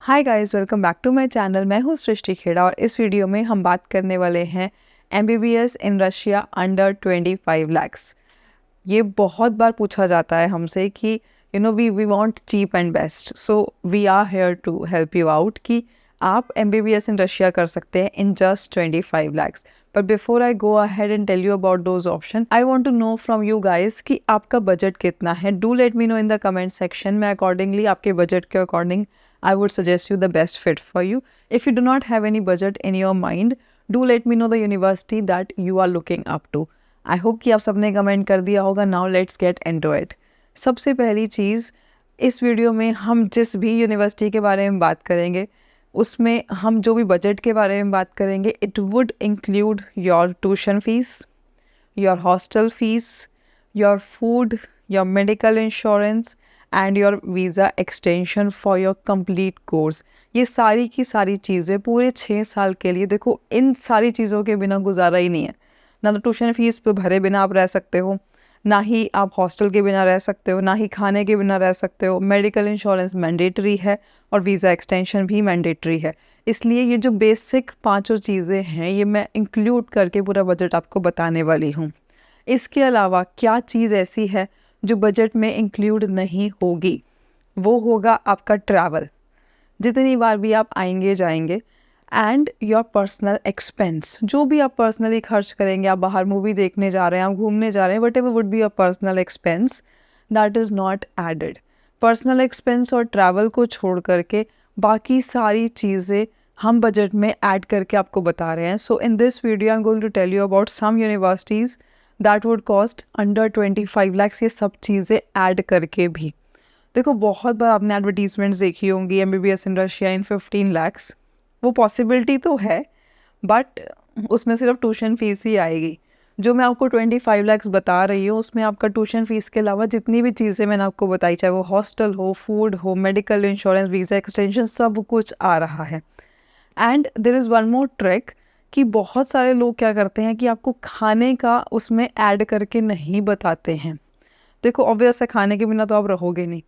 Hi guys, welcome back to my channel. मैं हूँ सृष्टि खेड़ा और इस वीडियो में हम बात करने वाले हैं MBBS in Russia under 25 lakhs. ये बहुत बार पूछा जाता है हमसे कि we want cheap and best, so we are here to help you out कि आप MBBS इन रशिया कर सकते हैं in just 25 lakhs. But before I go ahead and tell you about those option, I want to know from you guys कि आपका budget कितना है। Do let me know in the comment section. मैं accordingly आपके budget के according I would suggest you the best fit for you. If you do not have any budget in your mind, do let me know the university that you are looking up to. I hope कि आप सबने comment कर दिया होगा. Now let's get into it. सबसे पहली चीज़, इस video में हम जिस भी यूनिवर्सिटी के बारे में बात करेंगे उसमें हम जो भी बजट के बारे में बात करेंगे, it would include your tuition fees, your hostel fees, your food, your medical insurance and your visa extension for your complete course. ये सारी की सारी चीज़ें पूरे 6 साल के लिए, देखो इन सारी चीज़ों के बिना गुजारा ही नहीं है। ना तो ट्यूशन फीस पे भरे बिना आप रह सकते हो, ना ही आप हॉस्टल के बिना रह सकते हो, ना ही खाने के बिना रह सकते हो। मेडिकल इंश्योरेंस मैंडेटरी है और वीज़ा एक्सटेंशन भी मैंडेटरी है। इसलिए ये जो बेसिक 5 चीज़ें हैं ये मैं इंक्लूड करके पूरा बजट आपको बताने वाली हूँ। इसके अलावा क्या चीज़ ऐसी है जो बजट में इंक्लूड नहीं होगी, वो होगा आपका ट्रैवल। जितनी बार भी आप आएंगे जाएंगे, एंड योर पर्सनल एक्सपेंस, जो भी आप पर्सनली खर्च करेंगे, आप बाहर मूवी देखने जा रहे हैं, आप घूमने जा रहे हैं, whatever would be your personal expense, that is not added. Personal expense और ट्रैवल को छोड़ करके बाकी सारी चीज़ें हम बजट में ऐड करके आपको बता रहे हैं। So in this video I am going to tell you about some universities that would cost under 25 lakhs, ये सब चीज़ें ऐड करके भी। देखो बहुत बार आपने एडवर्टीजमेंट्स देखी होंगी MBBS इन रशिया इन 15 लैक्स। वो पॉसिबिलिटी तो है बट उसमें सिर्फ ट्यूशन फीस ही आएगी। जो मैं आपको 25 लैक्स बता रही हूँ उसमें आपका ट्यूशन फीस के अलावा जितनी भी चीज़ें मैंने आपको बताई, चाहे वो हॉस्टल हो, फूड हो, मेडिकल इंश्योरेंस, वीज़ा एक्सटेंशन, सब कुछ आ रहा है। And there is one more trick कि बहुत सारे लोग क्या करते हैं कि आपको खाने का उसमें ऐड करके नहीं बताते हैं। देखो ऑब्वियस है, खाने के बिना तो आप रहोगे नहीं।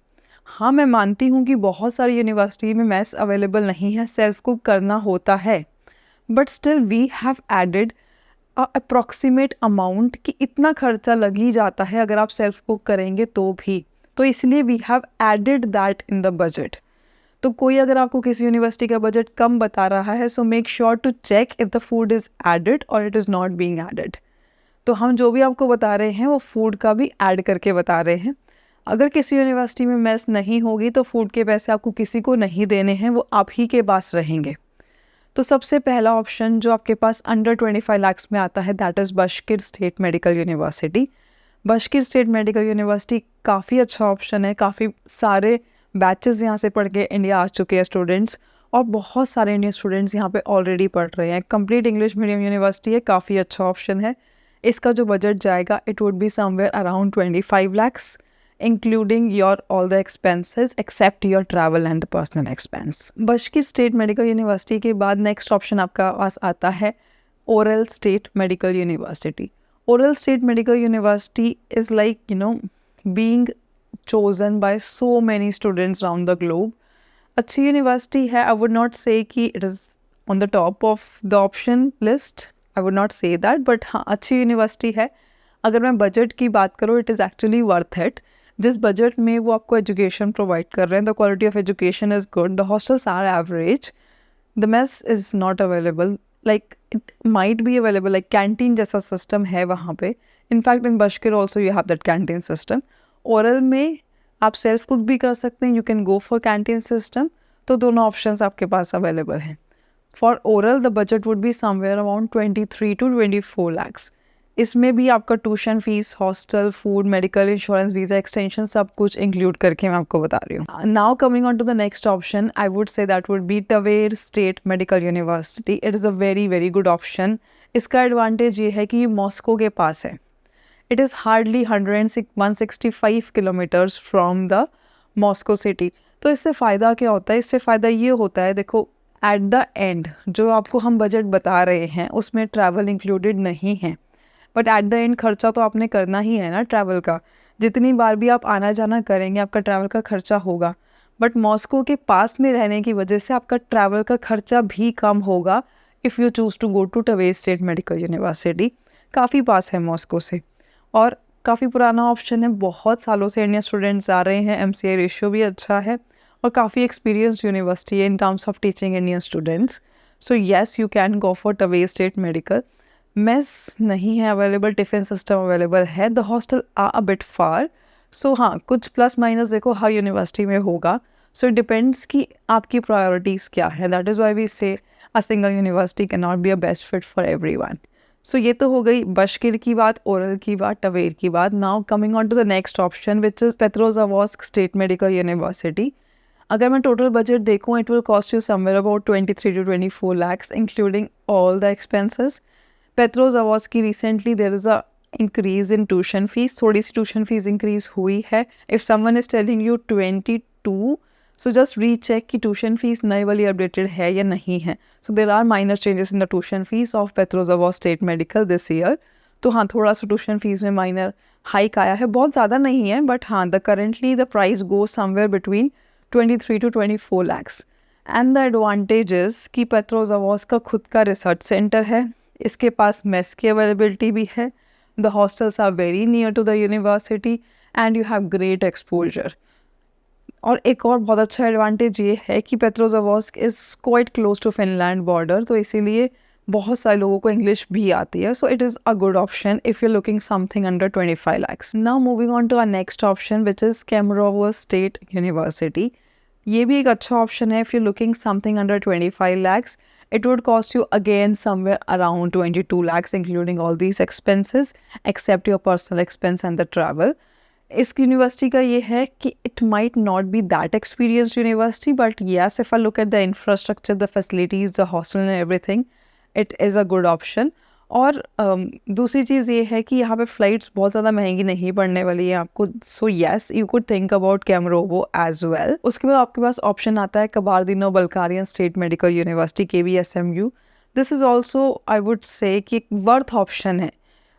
हाँ, मैं मानती हूँ कि बहुत सारी यूनिवर्सिटी में मेस अवेलेबल नहीं है, सेल्फ कुक करना होता है, but still we have added approximate amount कि इतना खर्चा लग ही जाता है अगर आप सेल्फ कुक करेंगे तो भी। तो इसलिए we have added that in the budget. तो कोई अगर आपको किसी यूनिवर्सिटी का बजट कम बता रहा है, so make sure to check if the food is added और it is not being added. तो हम जो भी आपको बता रहे हैं वो फूड का भी ऐड करके बता रहे हैं। अगर किसी यूनिवर्सिटी में मेस नहीं होगी तो फूड के पैसे आपको किसी को नहीं देने हैं, वो आप ही के पास रहेंगे। तो सबसे पहला ऑप्शन जो आपके पास अंडर 25 लैक्स में आता है, that is Bashkir state medical university. Bashkir state medical university काफ़ी अच्छा ऑप्शन है। काफ़ी सारे बैचेस यहाँ से पढ़ के इंडिया आ चुके हैं स्टूडेंट्स, और बहुत सारे इंडियन स्टूडेंट्स यहाँ पे ऑलरेडी पढ़ रहे हैं। कंप्लीट इंग्लिश मीडियम यूनिवर्सिटी है, काफ़ी अच्छा ऑप्शन है। इसका जो बजट जाएगा it would be somewhere around 25 lakhs, including your all the expenses except your travel and the personal expense. Bashkir state medical university के बाद नेक्स्ट ऑप्शन आपका पास आता है Orel state medical university. Orel state medical university is like being chosen by so many students around the globe. अच्छी यूनिवर्सिटी है। I would not say कि it is on the top of the option list. I would not say that, but हाँ अच्छी यूनिवर्सिटी है। अगर मैं बजट की बात करूँ, it is actually worth it. जिस बजट में वो आपको एजुकेशन प्रोवाइड कर रहे हैं, the quality of education is good, the hostels are average, the mess is not available, like it might be available, like canteen जैसा सिस्टम है वहाँ पे। In fact in Bashkir also you have that canteen system. Orel में आप self cook भी कर सकते हैं, you can go for canteen system. तो दोनों ऑप्शंस आपके पास अवेलेबल हैं। Overall the budget would be somewhere around 23 to 24 lakhs. इसमें भी आपका tuition fees, hostel, food, medical insurance, visa extension सब कुछ इंक्लूड करके मैं आपको बता रही हूँ। Now coming on to the next option, I would say that would be Tver state medical university. It is a very very good option. इसका advantage ये है कि ये मॉस्को के पास है। It is hardly 165 kilometers from the Moscow city. तो इससे फ़ायदा क्या होता है? इससे फ़ायदा ये होता है, देखो एट द एंड जो आपको हम बजट बता रहे हैं उसमें ट्रैवल इंक्लूडेड नहीं है, बट एट द एंड खर्चा तो आपने करना ही है ना ट्रैवल का। जितनी बार भी आप आना जाना करेंगे आपका ट्रैवल का खर्चा होगा। बट मॉस्को के पास में रहने की वजह से आपका ट्रैवल का खर्चा भी कम होगा if you choose to go to Tver state medical university. काफ़ी पास है मॉस्को से और काफ़ी पुराना ऑप्शन है, बहुत सालों से इंडियन स्टूडेंट्स आ रहे हैं, एमसीआई रेशियो भी अच्छा है और काफ़ी एक्सपीरियंस्ड यूनिवर्सिटी है in terms of teaching Indian students. So yes, you can go for Tver state medical. Mess नहीं है अवेलेबल, टिफ़िन सिस्टम अवेलेबल है, the hostel are a bit far. So हाँ, कुछ प्लस माइनस देखो हर university में होगा। So it depends कि आपकी प्रायोरिटीज़ क्या है। That is why we say a single university can not be a best fit for everyone. So ये तो हो गई बशकिर की बात, ओरल की बात, टवेर की बात। Now coming on to the next option which is Petrozavodsk state medical university. अगर मैं टोटल बजट देखूँ, it will cost you somewhere about 23 to 24 lakhs including all the expenses. Petrozavodsk की recently there is a increase in tuition fees, थोड़ी सी tuition fees increase हुई है। If someone is telling you 22, so just recheck कि tuition fees नई वाली updated है या नहीं है। So there are minor changes in the tuition fees of Petrozavodsk state medical this year. तो हाँ, थोड़ा सा ट्यूशन फीस में माइनर हाइक आया है, बहुत ज़्यादा नहीं है, बट हाँ, the currently the price go somewhere between 23 to 24 lakhs। And the advantages कि पेट्रोजावॉस्क का खुद का रिसर्च सेंटर है, इसके पास मेस की अवेलेबिलिटी भी है, the hostels are very near to the university and you have great exposure. और एक और बहुत अच्छा एडवांटेज ये है कि Petrozavodsk is quite close to Finland border, तो इसीलिए बहुत सारे लोगों को इंग्लिश भी आती है। So it is a good option if you looking something under 25 lakhs। Now moving on to our next option which is Kemerovo state university. ये भी एक अच्छा ऑप्शन है if you looking something under 25 lakhs। It would cost you again somewhere around 22 lakhs including all these expenses except your personal expense and the travel। इस university का ये है कि it might not be that experienced university, but yes if I look at the infrastructure, the facilities, the hostel and everything, it is a good option. और दूसरी चीज़ ये है कि यहाँ पे फ़्लाइट्स बहुत ज़्यादा महंगी नहीं पड़ने वाली है आपको। So yes, you could think about Kemerovo as well. उसके बाद आपके पास ऑप्शन आता है Kabardino Balkarian state medical university KBSMU। This is also I would say कि एक वर्थ ऑप्शन है।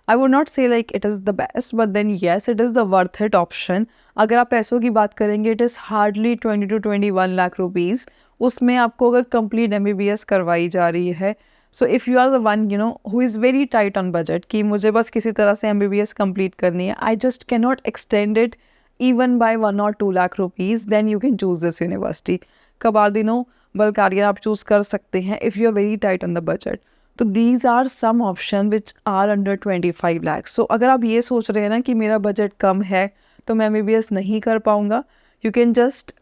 I would not say like it is the best, but then yes, it is the worth it option। अगर आप पैसों की बात करेंगे, it is hardly 20 to 21 lakh rupees। उसमें आपको अगर complete MBBS करवाई जा रही है, so if you are the one you know who is very tight on budget कि मुझे बस किसी तरह से MBBS complete करनी है, I just cannot extend it even by 1 or 2 lakh rupees, then you can choose this university। कबार्दिनो बल्कारिया आप choose कर सकते हैं if you are very tight on the budget। तो these are some option which are under 25 lakhs। सो अगर आप ये सोच रहे हैं ना कि मेरा बजट कम है तो मैं MBBS नहीं कर पाऊँगा, you can just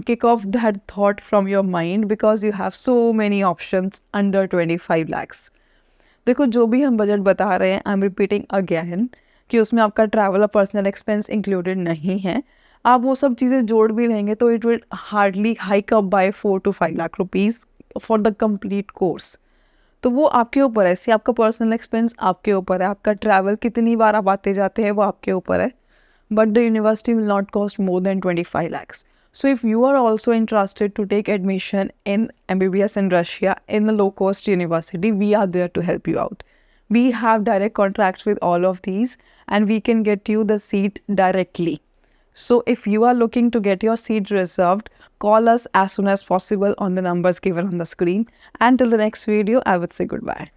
kick off that thought from your mind because you have so many options under 25 lakhs। देखो, जो भी हम बजट बता रहे हैं, आई एम रिपीटिंग अगेन कि उसमें आपका ट्रैवल और पर्सनल एक्सपेंस इंक्लूडेड नहीं है। आप वो सब चीज़ें जोड़ भी लेंगे तो it will hardly hike up by 4 to 5 lakh rupees for the complete course. तो वो आपके ऊपर है, आपका पर्सनल एक्सपेंस आपके ऊपर है, आपका ट्रैवल कितनी बार आप आते जाते हैं वो आपके ऊपर है, but the university will not cost more than 25 lakhs। So if you are also interested to take admission in MBBS in Russia in a low-cost university, we are there to help you out। We have direct contracts with all of these and we can get you the seat directly। So if you are looking to get your seat reserved, call us as soon as possible on the numbers given on the screen. Until the next video, I would say goodbye.